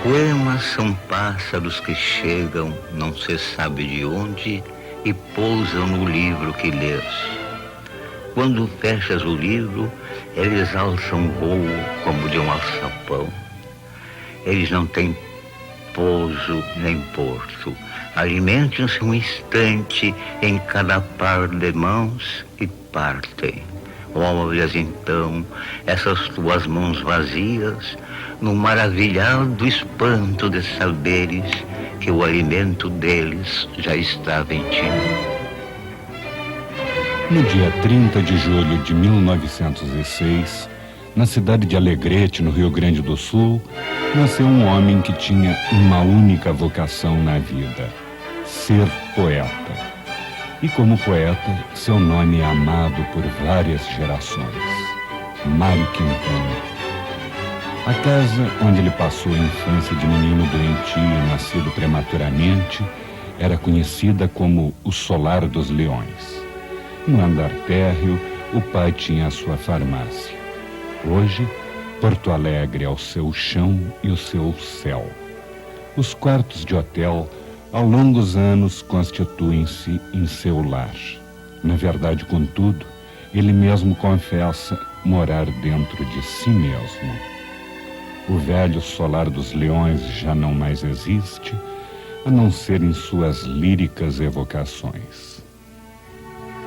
Poemas são pássaros que chegam, não se sabe de onde, e pousam no livro que lês. Quando fechas o livro, eles alçam voo como de um alçapão. Eles não têm pouso nem porto. Alimentam-se um instante em cada par de mãos e partem. Olhas então essas tuas mãos vazias no maravilhado espanto de saberes que o alimento deles já estava em ti. No dia 30 de julho de 1906, na cidade de Alegrete, no Rio Grande do Sul, nasceu um homem que tinha uma única vocação na vida: ser poeta. E como poeta, seu nome é amado por várias gerações. Mário Quintana. A casa onde ele passou a infância de menino doentio, nascido prematuramente, era conhecida como o Solar dos Leões. No andar térreo, o pai tinha a sua farmácia. Hoje, Porto Alegre é o seu chão e o seu céu. Os quartos de hotel, ao longo dos anos, constituem-se em seu lar. Na verdade, contudo, ele mesmo confessa morar dentro de si mesmo. O velho Solar dos Leões já não mais existe, a não ser em suas líricas evocações.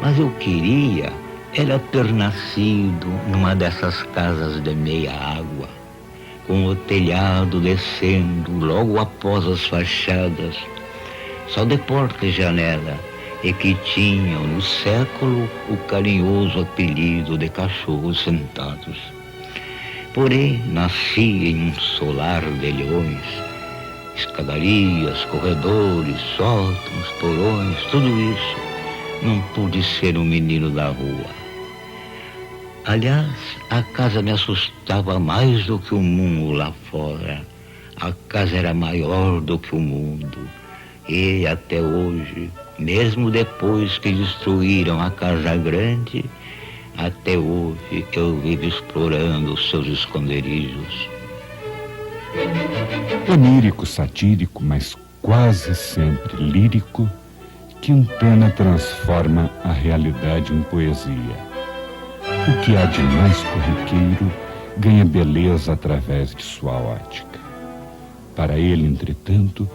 Mas eu queria era ter nascido numa dessas casas de meia água, com o telhado descendo logo após as fachadas, só de porta e janela, e que tinham no século o carinhoso apelido de cachorros sentados. Porém, nasci em um solar de leões, escadarias, corredores, sótãos, porões, tudo isso. Não pude ser um menino da rua. Aliás, a casa me assustava mais do que o mundo lá fora. A casa era maior do que o mundo. E até hoje, mesmo depois que destruíram a casa grande, até hoje eu vivo explorando os seus esconderijos. Onírico, satírico, mas quase sempre lírico, Quintana transforma a realidade em poesia. O que há de mais corriqueiro ganha beleza através de sua ótica. Para ele, entretanto,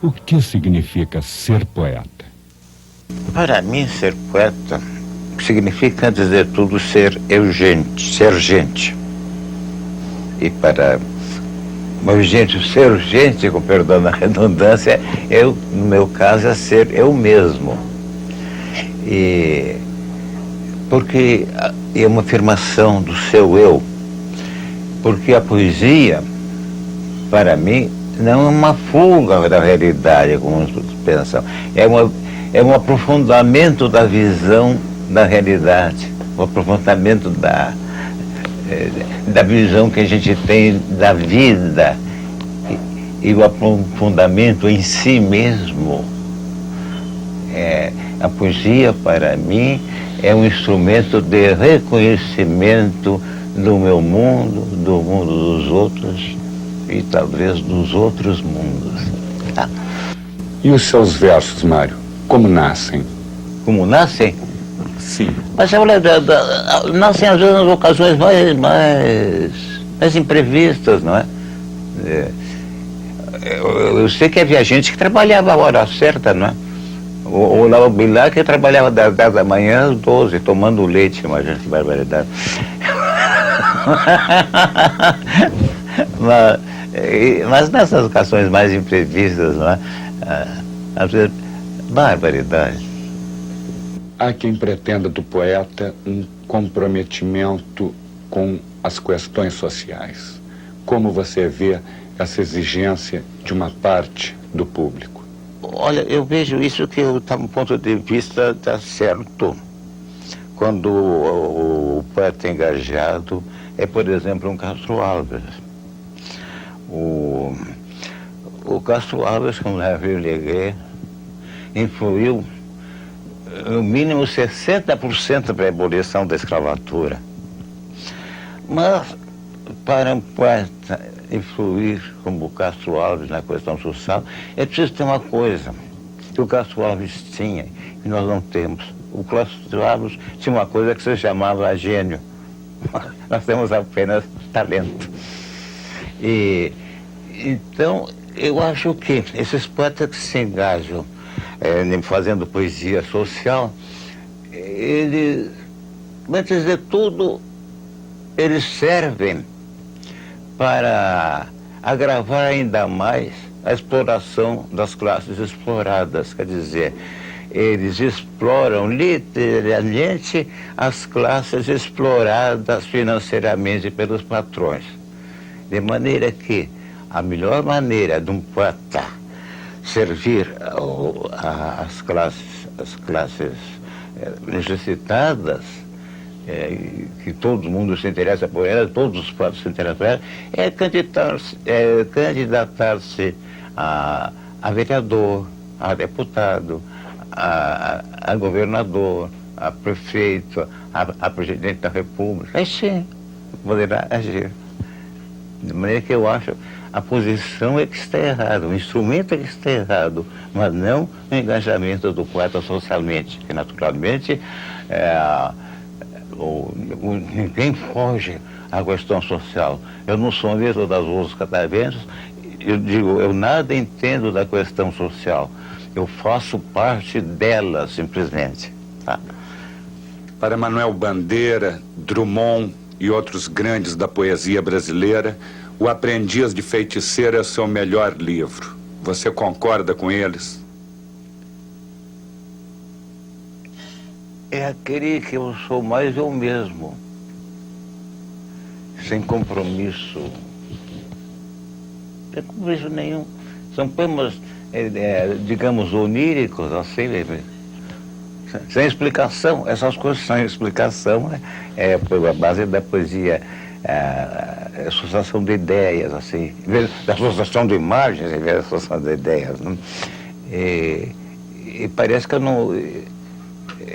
o que significa ser poeta? Para mim, ser poeta significa, antes de tudo, ser gente. E para ser gente, com perdão da redundância, no meu caso, é ser eu mesmo. Porque é uma afirmação do seu eu. Porque a poesia, para mim, não é uma fuga da realidade, como muitos pensam. É um aprofundamento da visão da realidade, um aprofundamento da visão que a gente tem da vida e o aprofundamento em si mesmo. A poesia, para mim, é um instrumento de reconhecimento do meu mundo, do mundo dos outros e talvez dos outros mundos. E os seus versos, Mário, como nascem? Como nascem? Sim. Mas olha, nascem às vezes nas ocasiões mais imprevistas, não é? Eu sei que havia gente que trabalhava a hora certa, não é? O Lau Bilar que trabalhava das 10 da manhã às 12, tomando leite, imagina que barbaridade. Mas nessas ocasiões mais imprevistas, não é? Às vezes, barbaridade. Há quem pretenda do poeta um comprometimento com as questões sociais. Como você vê essa exigência de uma parte do público? Olha, eu vejo isso que, do ponto de vista, está certo. Quando o poeta engajado é, por exemplo, um Castro Alves. O Castro Alves, com La Ville, influiu no mínimo 60% para a abolição da escravatura. Mas, para um poeta influir como o Castro Alves na questão social, é preciso ter uma coisa que o Castro Alves tinha e nós não temos. O Castro Alves tinha uma coisa que se chamava gênio. Nós temos apenas talento. Então, eu acho que esses poetas que se engajam fazendo poesia social, eles, antes de tudo, eles servem para agravar ainda mais a exploração das classes exploradas. Quer dizer, eles exploram literalmente as classes exploradas financeiramente pelos patrões. De maneira que a melhor maneira de um poeta servir às classes necessitadas, que todo mundo se interessa por elas, todos os poetas se interessam por elas, é candidatar-se a vereador, a deputado, a governador, a prefeito, a presidente da República. Aí sim, poderá agir. De maneira que eu acho a posição é que está errada, o instrumento é que está errado, mas não o engajamento do poeta socialmente, que naturalmente ninguém foge à questão social. Eu no soneto das Rosas Cataventos, eu digo, eu nada entendo da questão social, eu faço parte dela simplesmente. Tá? Para Manuel Bandeira, Drummond e outros grandes da poesia brasileira, O Aprendiz de Feiticeiro é o seu melhor livro. Você concorda com eles? É aquele que eu sou mais eu mesmo, sem compromisso. Sem compromisso nenhum. São poemas, digamos, oníricos, assim, sem explicação. Essas coisas sem explicação é a base da poesia, associação de ideias, assim, da associação de imagens, em vez da associação de ideias. Né? E parece que eu não...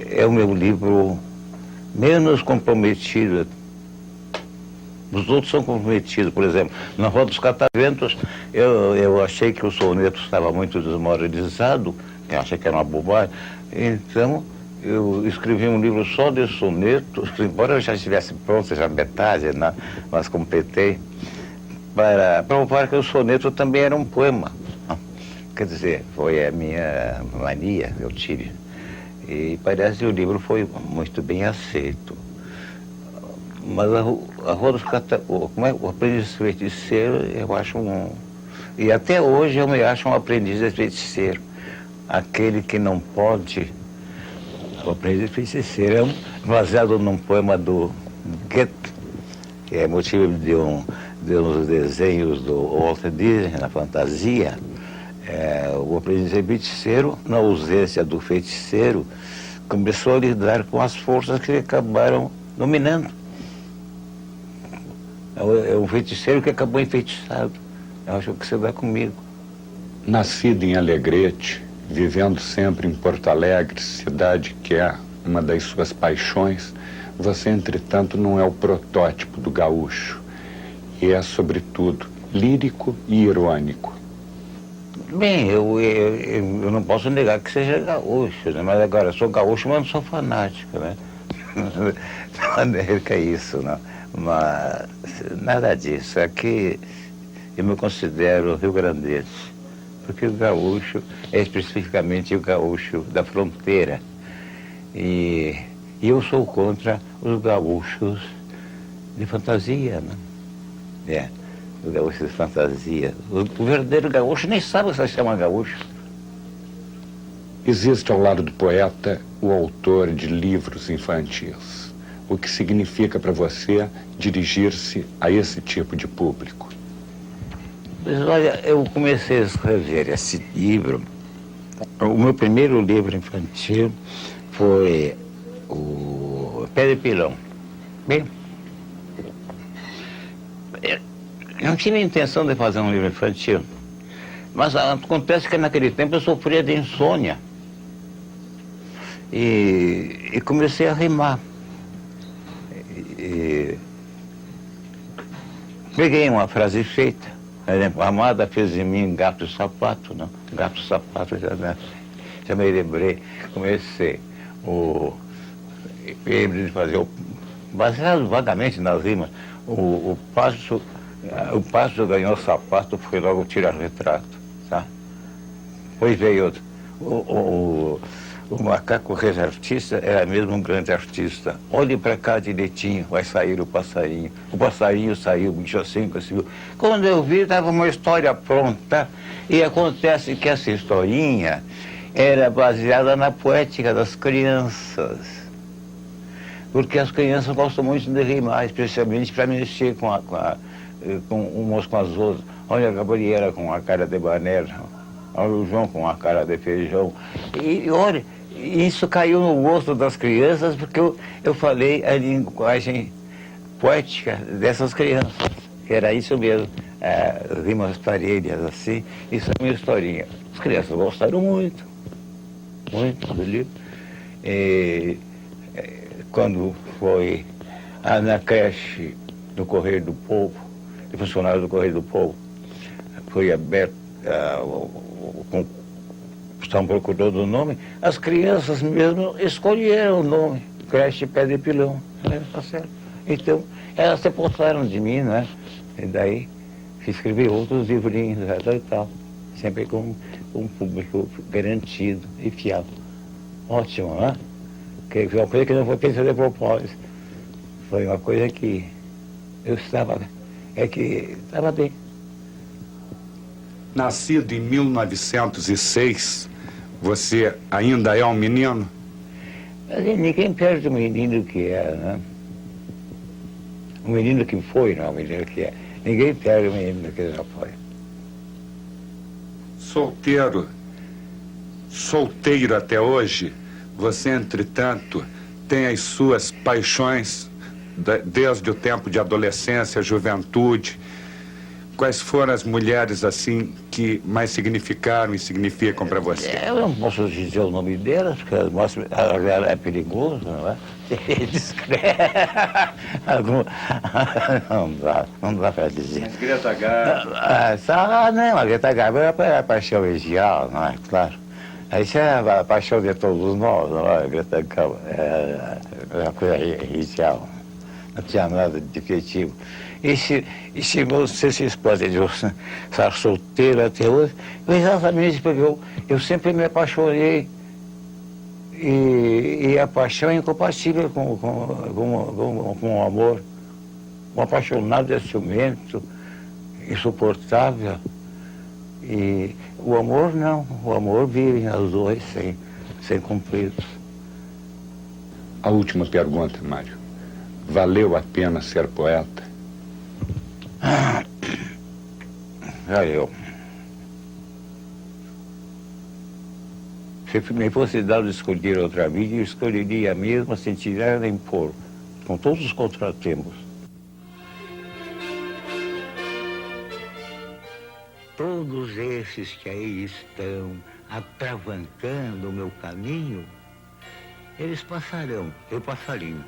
É o meu livro menos comprometido. Os outros são comprometidos. Por exemplo, na Roda dos Cataventos, eu achei que o soneto estava muito desmoralizado, eu achei que era uma bobagem. Então, eu escrevi um livro só de sonetos, embora eu já estivesse pronto, já metade, né? Mas completei, para provar que o soneto também era um poema. Quer dizer, foi a minha mania, eu tive. E parece que o livro foi muito bem aceito. Mas a Rua dos Cataventos, o Aprendiz de Feiticeiro, eu acho E até hoje eu me acho um aprendiz de feiticeiro. Aquele que não pode... O Aprendiz de Feiticeiro é baseado num poema do Goethe, que é motivo de uns desenhos do Walt Disney, na fantasia. O Aprendiz de Feiticeiro, na ausência do feiticeiro, começou a lidar com as forças que acabaram dominando. É um feiticeiro que acabou enfeitiçado. Eu acho que você dá comigo. Nascido em Alegrete, vivendo sempre em Porto Alegre, cidade que é uma das suas paixões, você, entretanto, não é o protótipo do gaúcho. E é, sobretudo, lírico e irônico. Bem, eu não posso negar que seja gaúcho, né? Mas agora, eu sou gaúcho, mas não sou fanático, né? Não é isso, não. Mas nada disso. Aqui eu me considero rio-grandense, porque o gaúcho é especificamente o gaúcho da fronteira. E eu sou contra os gaúchos de fantasia, né? Os gaúchos de fantasia. O verdadeiro gaúcho nem sabe se chama gaúcho. Existe ao lado do poeta o autor de livros infantis. O que significa para você dirigir-se a esse tipo de público? Mas olha, eu comecei a escrever esse livro. O meu primeiro livro infantil foi o Pé de Pilão. Bem, eu não tinha intenção de fazer um livro infantil, mas acontece que naquele tempo eu sofria de insônia e comecei a rimar. Peguei uma frase feita, por exemplo, a amada fez em mim gato e sapato, não? Gato e sapato, já me lembrei, comecei de fazer, baseado vagamente nas rimas, o passo ganhou sapato, foi logo tirar retrato, tá? Depois veio outro, o macaco rei artista era mesmo um grande artista. Olhe para cá direitinho, vai sair o passarinho. O passarinho saiu, o bicho assim conseguiu. Quando eu vi, estava uma história pronta. E acontece que essa historinha era baseada na poética das crianças. Porque as crianças gostam muito de rimar, especialmente para mexer com umas com as outras. Olha a Gabriela com a cara de banana, olha o João com a cara de feijão. E olha, isso caiu no gosto das crianças porque eu falei a linguagem poética dessas crianças. Era isso mesmo, rimas parelhas assim, isso é a minha historinha. As crianças gostaram muito do livro. Quando foi na creche do Correio do Povo, de funcionário do Correio do Povo, foi aberto estão procurando o nome, as crianças mesmo escolheram o nome, creche Pé de Pilão, tá certo. Então, elas se apostaram de mim, né? E daí escrevi outros livrinhos e tal, sempre com um público garantido e fiel. Ótimo, né? Que foi uma coisa que não foi pensada de propósito. Foi uma coisa que eu estava bem. Nascido em 1906, você ainda é um menino? Ninguém perde o menino que é, né? O menino que foi, não, o menino que é. Ninguém perde o menino que já foi. Solteiro até hoje, você, entretanto, tem as suas paixões desde o tempo de adolescência, juventude. Quais foram as mulheres, assim, que mais significaram e significam para você? Eu não posso dizer o nome delas, porque é perigoso, não é? Discreto. Não dá para dizer. Mas Greta Garbo... Não, a Greta Garbo é a paixão ideal, não é? Claro. Isso é a paixão de todos nós, não é? A Greta Garbo é uma coisa ideal. Não tinha nada de efetivo. E se vocês podem estar solteiro até hoje, exatamente porque eu sempre me apaixonei e a paixão é incompatível com o amor. Um apaixonado é ciumento, insuportável. E o amor não, o amor vive nos dois sem conflitos. A última pergunta, Mário. Valeu a pena ser poeta? Valeu. Se me fosse dado escolher outra vida, eu escolheria a mesma sem tirar nem pôr, com todos os contratempos. Todos esses que aí estão atravancando o meu caminho, eles passarão, eu passarinho.